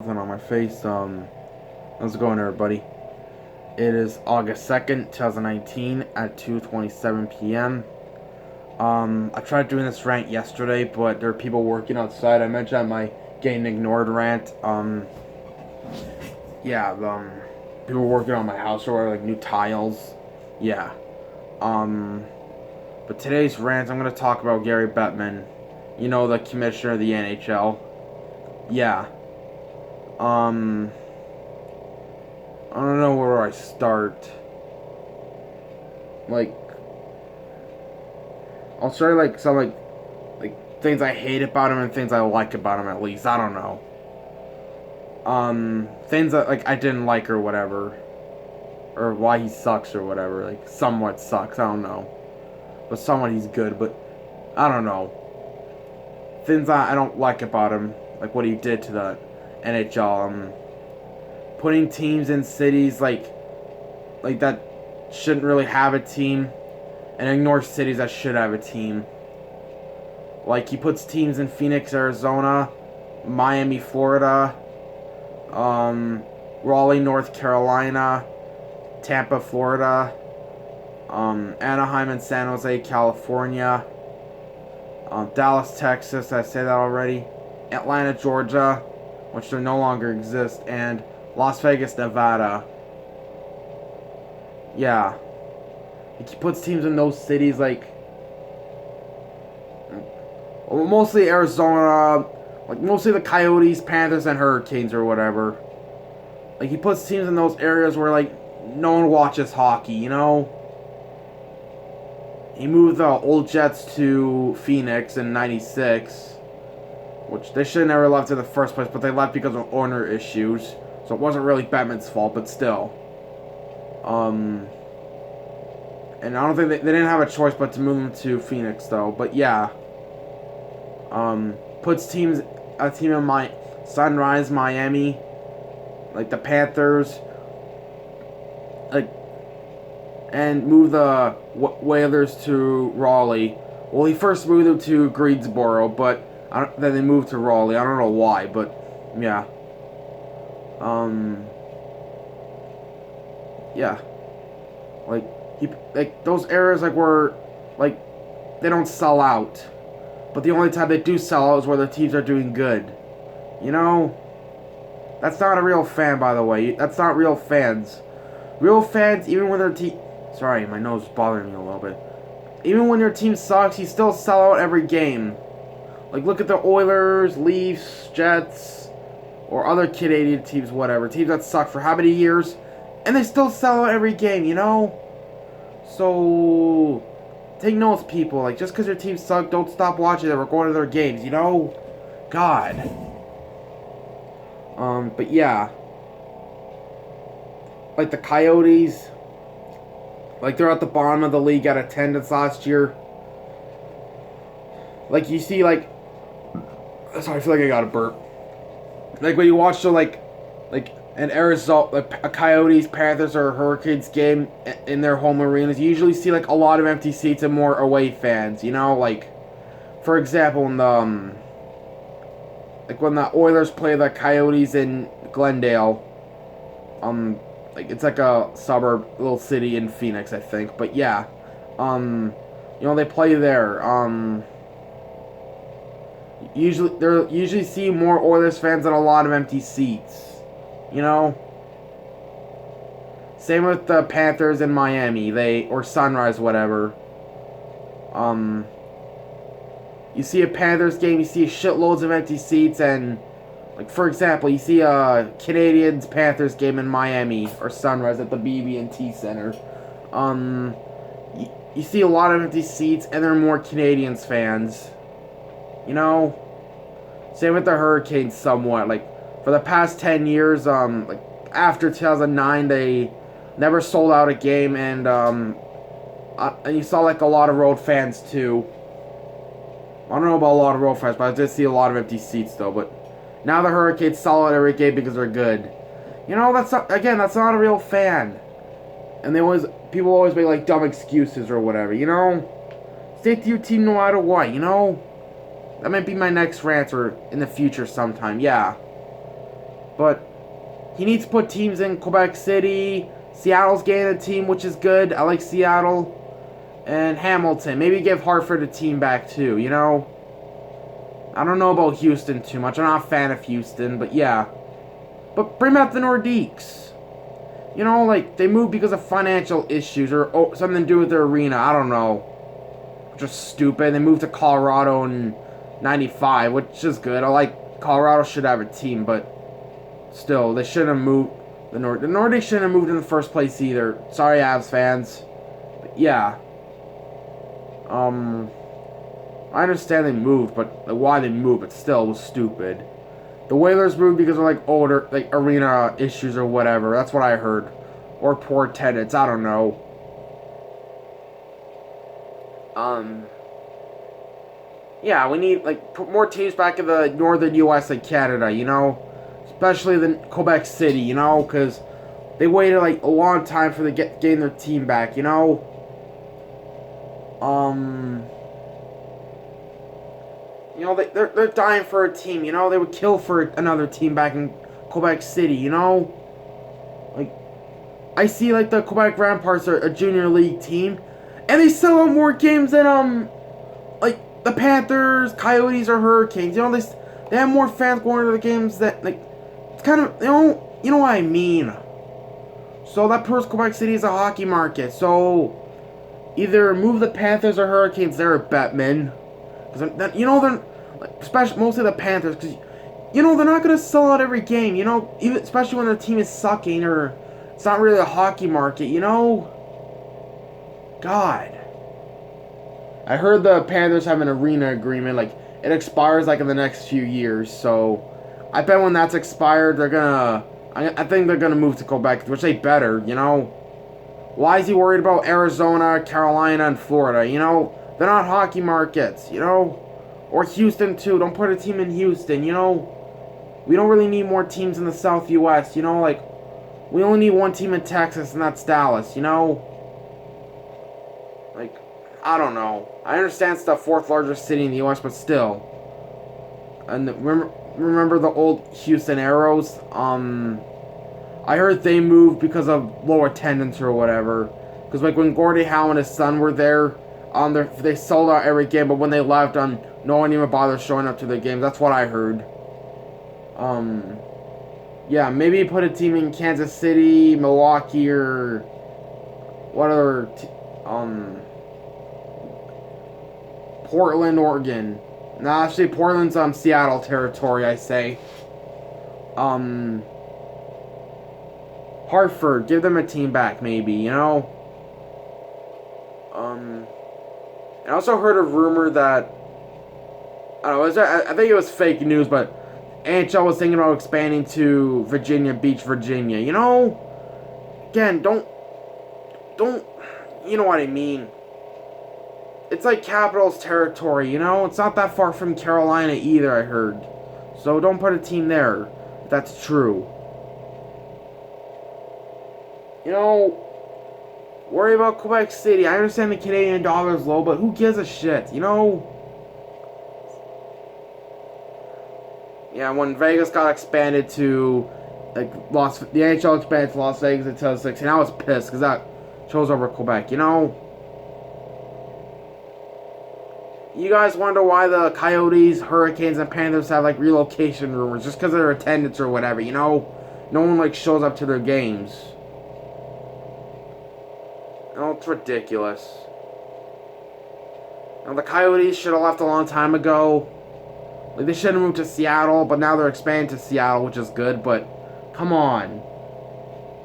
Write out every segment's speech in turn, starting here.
Nothing on my face. How's it going, everybody? It is August 2nd, 2019 at 2:27 p.m. I tried doing this rant yesterday, but there are people working outside. I mentioned my getting ignored rant. Yeah, people working on my house or whatever, like new tiles. Yeah. But today's rant, I'm gonna talk about Gary Bettman. You know, the commissioner of the NHL. Yeah. Um, I don't know where I start. Like, I'll start like things I hate about him and things I like about him at least. I don't know. Things that like I didn't like or whatever, or why he sucks or whatever. Like somewhat sucks. I don't know, but somewhat he's good. But I don't know. Things I don't like about him, like what he did to the NHL. Putting teams in cities like that shouldn't really have a team, and ignore cities that should have a team. Like he puts teams in Phoenix, Arizona, Miami, Florida, Raleigh, North Carolina, Tampa, Florida, Anaheim and San Jose, California, Dallas, Texas. I say that already. Atlanta, Georgia, which they no longer exist, and Las Vegas, Nevada. Yeah. He puts teams in those cities like mostly Arizona, like mostly the Coyotes, Panthers, and Hurricanes or whatever. Like he puts teams in those areas where like no one watches hockey, you know? He moved the old Jets to Phoenix in '96, which they should have never left in the first place, but they left because of owner issues. So it wasn't really Bettman's fault, but still. And I don't think they didn't have a choice but to move them to Phoenix, though. But yeah. Puts a team in my Sunrise, Miami, like the Panthers, like, and move the Whalers to Raleigh. Well, he first moved them to Greensboro, but then they moved to Raleigh. I don't know why, but yeah. Yeah. Like those areas like where like they don't sell out. But the only time they do sell out is where the teams are doing good. You know? That's not a real fan, by the way. That's not real fans. Real fans, even when their team... Sorry, my nose is bothering me a little bit. Even when your team sucks, you still sell out every game. Like, look at the Oilers, Leafs, Jets, or other Canadian teams, whatever. Teams that suck for how many years? And they still sell out every game, you know? So... take notes, people. Like, just because your team suck, don't stop watching them or going to their games, you know? God. But yeah. Like, the Coyotes. Like, they're at the bottom of the league at attendance last year. Like, you see, like... Sorry, I feel like I got a burp. Like, when you watch the, like an Arizona, like a Coyotes, Panthers, or Hurricanes game in their home arenas, you usually see like a lot of empty seats and more away fans. You know, like for example, when the Oilers play the Coyotes in Glendale, like it's like a suburb, little city in Phoenix, I think. But yeah, you know they play there. Usually see more Oilers fans than a lot of empty seats. You know? Same with the Panthers in Miami, or Sunrise, whatever. You see a Panthers game, you see shitloads of empty seats, and, like, for example, you see a Canadians-Panthers game in Miami, or Sunrise at the BB&T Center. You see a lot of empty seats, and there are more Canadians fans. You know? Same with the Hurricanes somewhat, like, for the past 10 years, like, after 2009, they never sold out a game, and you saw, like, a lot of road fans, too. I don't know about a lot of road fans, but I did see a lot of empty seats, though, but now the Hurricanes sell out every game because they're good. You know, that's not a real fan. And people always make, like, dumb excuses or whatever, you know? Stick to your team no matter what, you know? That might be my next rant or in the future sometime, yeah. But he needs to put teams in Quebec City. Seattle's getting a team, which is good. I like Seattle. And Hamilton. Maybe give Hartford a team back too, you know? I don't know about Houston too much. I'm not a fan of Houston, but yeah. But bring back the Nordiques. You know, like, they moved because of financial issues or something to do with their arena. I don't know. Just stupid. They moved to Colorado in 95, which is good. I like Colorado should have a team, but still, they shouldn't have moved. The Nordics shouldn't have moved in the first place either. Sorry, Avs fans. But yeah. I understand they moved, but like, why they moved, but still, it was stupid. The Whalers moved because of like older, like arena issues or whatever. That's what I heard, or poor tenants. I don't know. Yeah, we need like put more teams back in the northern U.S. like Canada. You know, especially the Quebec City. You know, because they waited like a long time for getting their team back. You know. You know, they're dying for a team, you know? They would kill for another team back in Quebec City, you know? Like, I see, like, the Quebec Ramparts are a junior league team, and they sell out more games than, like, the Panthers, Coyotes, or Hurricanes. You know, they have more fans going to the games that, like, it's kind of, you know what I mean? So that proves Quebec City is a hockey market, so either move the Panthers or Hurricanes there at Bettman. Because, you know, they're, like, especially, mostly the Panthers, because, you know, they're not going to sell out every game, you know, even, especially when their team is sucking, or it's not really a hockey market, you know? God. I heard the Panthers have an arena agreement, like, it expires, like, in the next few years, so I bet when that's expired, they're gonna, I think they're gonna move to Quebec, which they better, you know? Why is he worried about Arizona, Carolina, and Florida, you know? They're not hockey markets, you know? Or Houston, too. Don't put a team in Houston, you know? We don't really need more teams in the South U.S., you know? Like, we only need one team in Texas, and that's Dallas, you know? Like, I don't know. I understand it's the fourth largest city in the U.S., but still. And remember the old Houston Aeros? I heard they moved because of low attendance or whatever. Because, like, when Gordie Howe and his son were there, they sold out every game, but when they left, no one even bothered showing up to the games. That's what I heard. Yeah, maybe put a team in Kansas City, Milwaukee, or what other, Portland, Oregon. No, actually, Portland's Seattle territory, I say. Hartford, give them a team back, maybe, you know? I also heard a rumor that, I don't know, I think it was fake news, but NHL was thinking about expanding to Virginia Beach, Virginia. You know? Again, don't, you know what I mean? It's like Capitals territory, you know? It's not that far from Carolina either, I heard. So don't put a team there, if that's true. You know, worry about Quebec City. I understand the Canadian dollar is low, but who gives a shit, you know? Yeah, when Vegas got expanded to, like, the NHL expanded to Las Vegas in 2016, I was pissed, because that chose over Quebec, you know? You guys wonder why the Coyotes, Hurricanes, and Panthers have, like, relocation rumors, just because of their attendance or whatever, you know? No one, like, shows up to their games. Oh, it's ridiculous. Now, the Coyotes should have left a long time ago. Like, they should have moved to Seattle, but now they're expanding to Seattle, which is good, but come on.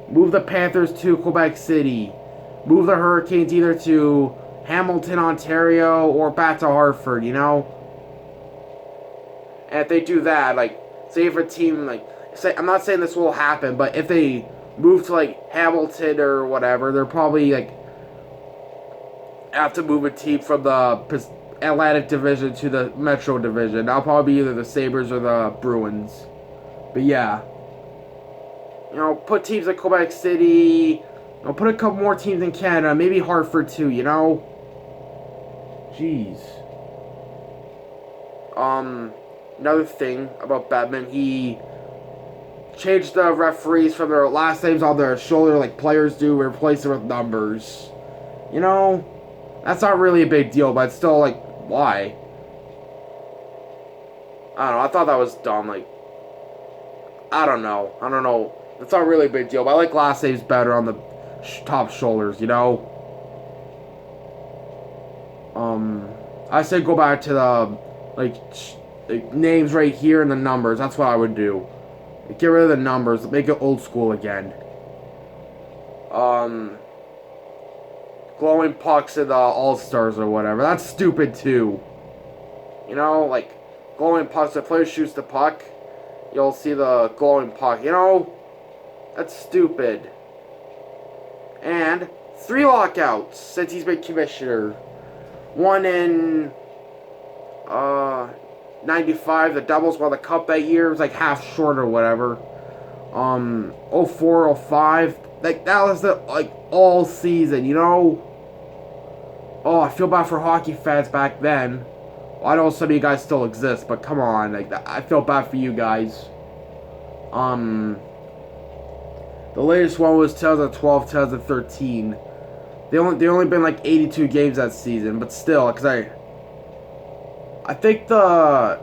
Move the Panthers to Quebec City. Move the Hurricanes either to Hamilton, Ontario, or back to Hartford, you know? And if they do that, like, say if a team, like, I'm not saying this will happen, but if they move to, like, Hamilton or whatever, they're probably, like, have to move a team from the Atlantic Division to the Metro Division. That'll probably be either the Sabres or the Bruins. But yeah. You know, put teams in Quebec City. You know, put a couple more teams in Canada. Maybe Hartford too, you know? Jeez. Another thing about Bettman, he change the referees from their last names on their shoulder like players do, replace it with numbers. You know, that's not really a big deal, but it's still like, why? I don't know, I thought that was dumb, like, I don't know. It's not really a big deal, but I like last names better on the top shoulders, you know? I say go back to the, like, names right here and the numbers. That's what I would do. Get rid of the numbers, make it old school again. Glowing pucks in the All-Stars or whatever. That's stupid, too. You know, like, glowing pucks, if players shoots the puck, you'll see the glowing puck. You know, that's stupid. And 3 lockouts since he's been commissioner. One in 95, the doubles won the cup that year. It was like half short or whatever. 04, 05, like that was the like all season, you know. Oh, I feel bad for hockey fans back then. Well, I know some of you guys still exist, but come on, like I feel bad for you guys. The latest one was 2012, 2013. They only been like 82 games that season, but still, because I think the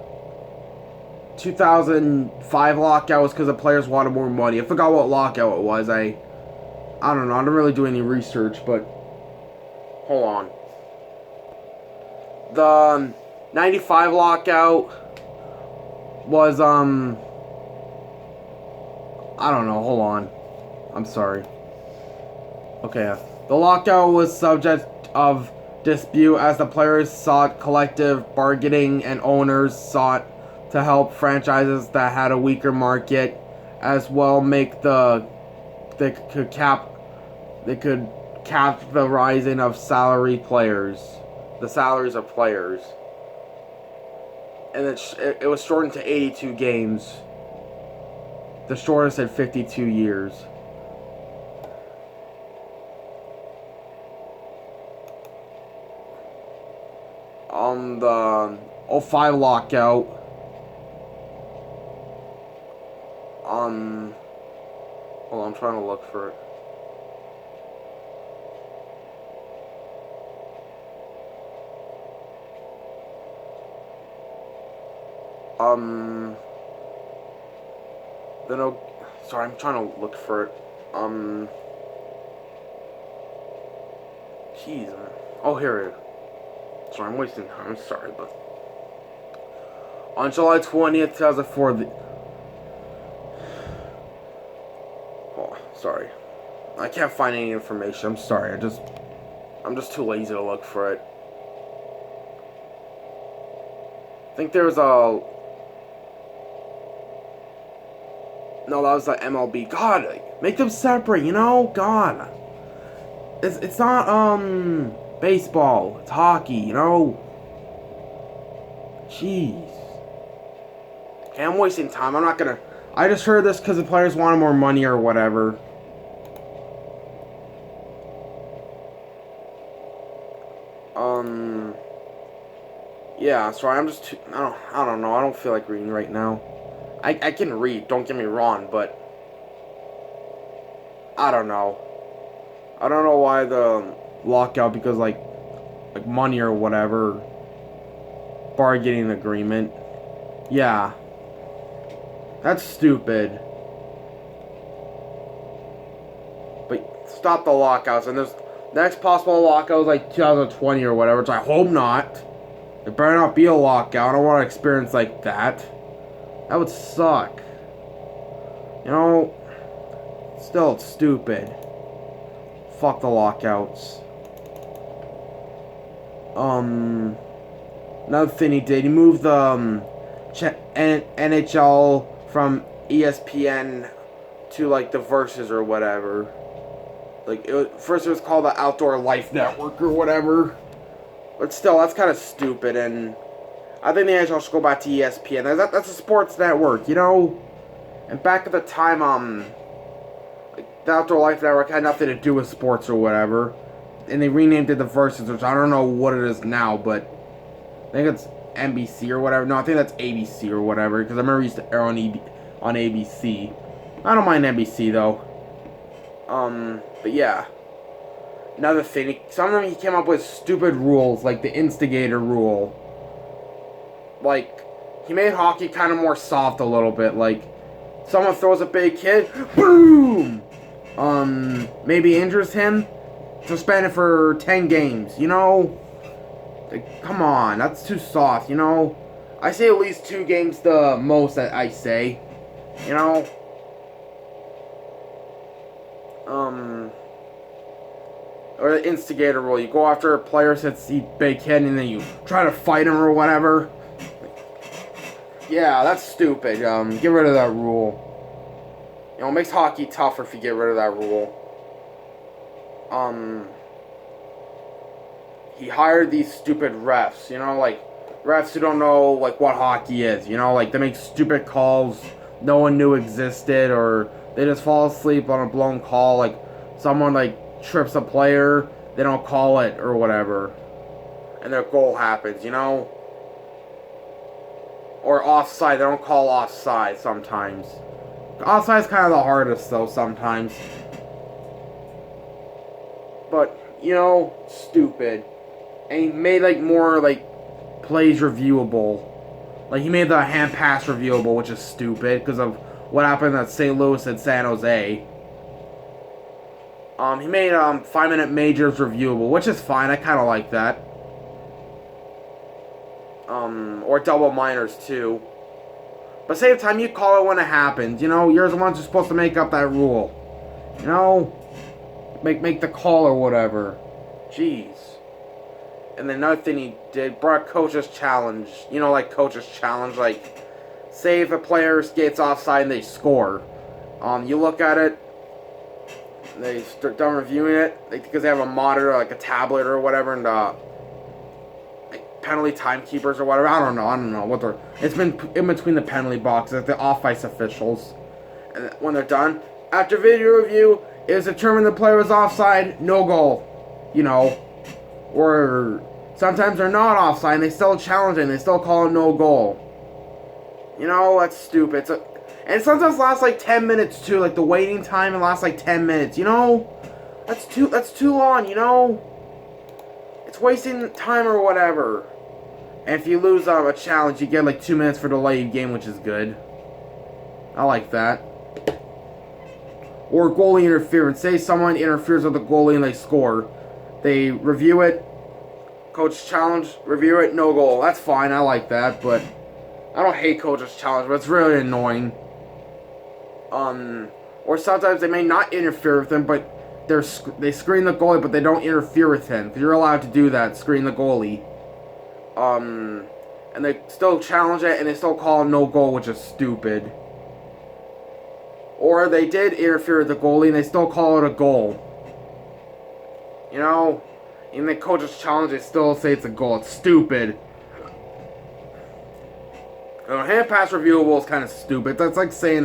2005 lockout was because the players wanted more money. I forgot what lockout it was. I don't know. I didn't really do any research, but hold on. The 95 lockout was I don't know. Hold on. I'm sorry. Okay. The lockout was subject of dispute as the players sought collective bargaining and owners sought to help franchises that had a weaker market as well make they could cap the rising of the salaries of players, and it was shortened to 82 games, the shortest in 52 years. On the 05 lockout, hold on, I'm trying to look for it. Sorry, I'm trying to look for it. Jeez, man. Oh, here it is. Sorry, I'm wasting time. I'm sorry, but on July 20th, 2004, oh, sorry, I can't find any information. I'm sorry. I'm just too lazy to look for it. I think there was a no, that was the MLB. God, make them separate. You know, God, it's not baseball, it's hockey, you know? Jeez. Okay, I'm wasting time. I'm not gonna... I just heard this because the players wanted more money or whatever. Yeah, sorry, I'm just too... I don't know. I don't feel like reading right now. I can read, don't get me wrong, but... I don't know. I don't know why the lockout, because like money or whatever, bargaining agreement. Yeah, that's stupid. But stop the lockouts, and there's next possible lockout is like 2020 or whatever, which I hope not. There better not be a lockout. I don't want to experience like that. That would suck. You know, still it's stupid. Fuck the lockouts. Another thing he did, he moved the NHL from ESPN to like the Versus or whatever. Like first it was called the Outdoor Life Network or whatever. But still, that's kind of stupid, and I think the NHL should go back to ESPN. That's a sports network, you know. And back at the time, the Outdoor Life Network had nothing to do with sports or whatever. And they renamed it the Versus, which I don't know what it is now, but I think it's NBC or whatever. No, I think that's ABC or whatever, because I remember it used to air on ABC. I don't mind NBC though. But yeah. Another thing, some of them he came up with stupid rules, like the instigator rule. Like, he made hockey kind of more soft a little bit. Like, someone throws a big hit, boom! Maybe injures him, suspended for 10 games, you know? Like, come on, that's too soft, you know? I say at least 2 games the most that I say, you know? Or the instigator rule. You go after a player since he big hit and then you try to fight him or whatever. Yeah, that's stupid. Get rid of that rule. You know, it makes hockey tougher if you get rid of that rule. He hired these stupid refs, you know, like refs who don't know like what hockey is, you know, like they make stupid calls no one knew existed, or they just fall asleep on a blown call, like someone like trips a player, they don't call it or whatever, and their goal happens, you know? Or offside, they don't call offside sometimes. Offside's kind of the hardest though sometimes. But, you know, stupid. And he made like more like plays reviewable. Like he made the hand pass reviewable, which is stupid because of what happened at St. Louis and San Jose. He made 5-minute majors reviewable, which is fine. I kind of like that. Or double minors too. But same time, you call it when it happens. You know, you're the ones who's supposed to make up that rule. You know, make the call or whatever. Jeez. And then another thing he did, brought coach's challenge. You know, like coach's challenge, like say if a player skates offside and they score. You look at it. They start done reviewing it, like, because they have a monitor, like a tablet or whatever, and like penalty timekeepers or whatever. I don't know what they're. It's been in between the penalty boxes, like the off-ice officials, and when they're done, after video review, it is determined the player was offside, no goal. You know, or sometimes they're not offside, and they still challenge it, and they still call it no goal. You know, that's stupid. And it sometimes lasts like 10 minutes too, like the waiting time, it lasts like 10 minutes, you know? That's too long, you know? It's wasting time or whatever. And if you lose a challenge, you get like 2 minutes for delayed game, which is good. I like that. Or goalie interference. Say someone interferes with the goalie and they score. They review it, coach challenge, review it, no goal. That's fine, I like that, but I don't hate coach's challenge, but it's really annoying. Or sometimes they may not interfere with him, but they screen the goalie, but they don't interfere with him. Because you're allowed to do that, screen the goalie. And they still challenge it, and they still call it no goal, which is stupid. Or they did interfere with the goalie, and they still call it a goal. You know? In the coach's challenge, they still say it's a goal. It's stupid. Hand pass reviewable is kind of stupid. That's like saying,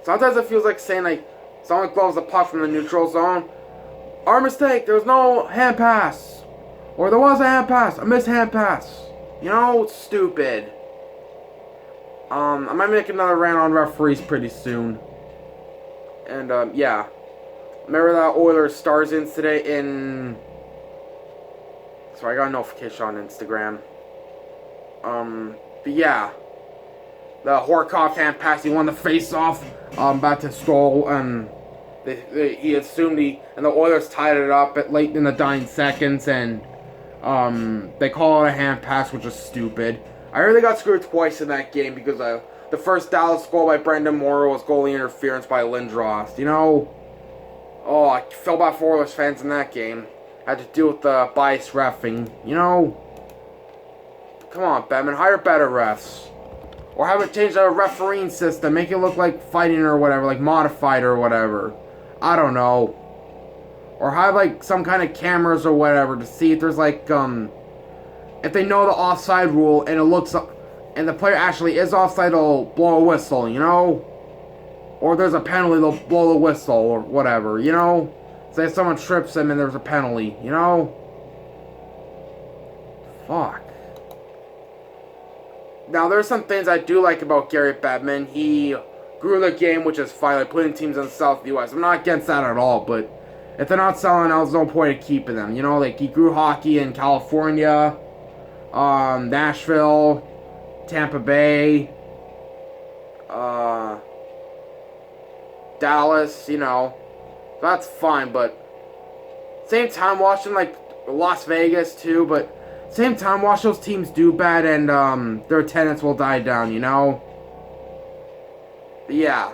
sometimes it feels like saying, like, someone gloves the puck from the neutral zone. Our mistake, there was no hand pass. Or there was a hand pass, a missed hand pass. You know, it's stupid. I might make another rant on referees pretty soon. And, yeah. Remember that Oilers Stars incident in... Sorry, I got a notification on Instagram. But yeah. The Horkoff hand pass, he won the face-off, back to Stoll, and he assumed and the Oilers tied it up at late in the dying seconds, and, they call it a hand pass, which is stupid. I really got screwed twice in that game, because, the first Dallas goal by Brendan Morrow was goalie interference by Lindros, you know? Oh, I felt bad for Oilers fans in that game. Had to deal with the biased reffing, you know? Come on, Bettman, hire better refs. Or have it change the refereeing system, make it look like fighting or whatever, like modified or whatever. I don't know. Or have like some kind of cameras or whatever to see if there's like, if they know the offside rule and it looks, and the player actually is offside, they'll blow a whistle, you know? Or there's a penalty, they'll blow the whistle or whatever, you know? Say if someone trips them and there's a penalty, you know? Fuck. Now, there's some things I do like about Gary Bettman. He guerrilla game, which is fine, like putting teams in the South U.S. I'm not against that at all, but if they're not selling out, there's no point in keeping them. You know, like he grew hockey in California, Nashville, Tampa Bay, Dallas, you know. That's fine, but same time watching like Las Vegas too, but same time watch those teams do bad and their attendance will die down, you know? But yeah.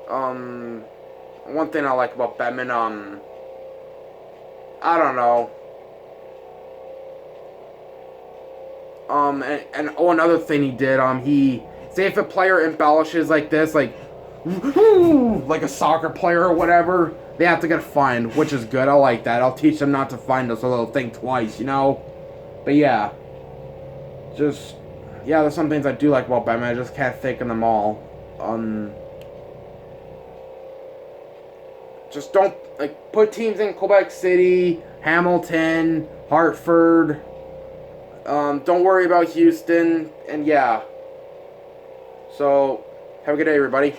One thing I like about Bettman, I don't know. Another thing he did, he say if a player embellishes like this, like a soccer player or whatever, they have to get fined, which is good. I like that. I'll teach them not to find us, so they'll think twice, you know? But yeah. Yeah, there's some things I do like about Bettman. I just can't think of them all. Just don't, like, put teams in Quebec City, Hamilton, Hartford. Don't worry about Houston, and yeah. So, have a good day, everybody.